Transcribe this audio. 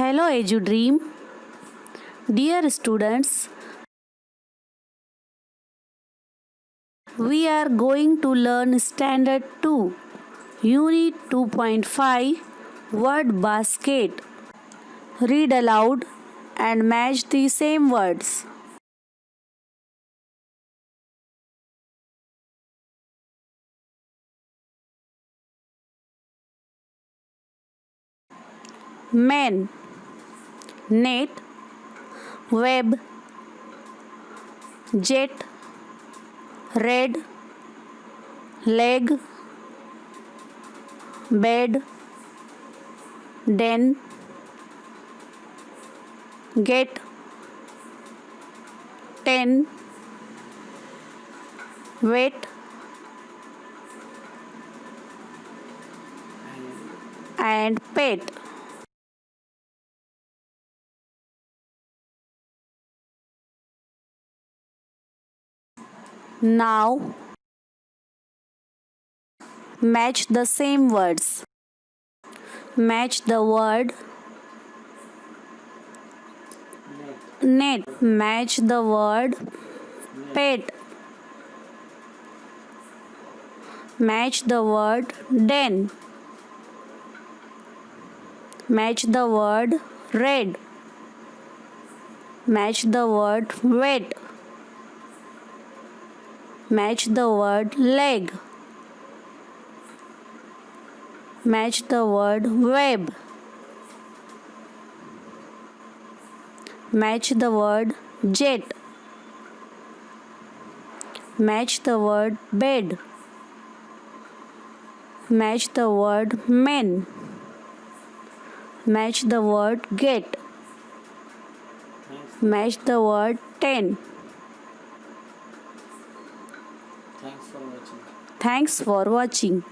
Hello EduDream. Dear students, we are going to learn Standard 2, Unit 2.5, Word Basket. Read aloud and match the same words. Men, net, web, jet, red, leg, bed, den, get, 10, wet, and pet. Now match the same words. Match the word net. Match the word pet. Match the word den. Match the word red. Match the word wet. Match the word leg. Match the word web. Match the word jet. Match the word bed. Match the word men. Match the word get. Match the word 10. Thanks for watching. Thanks for watching.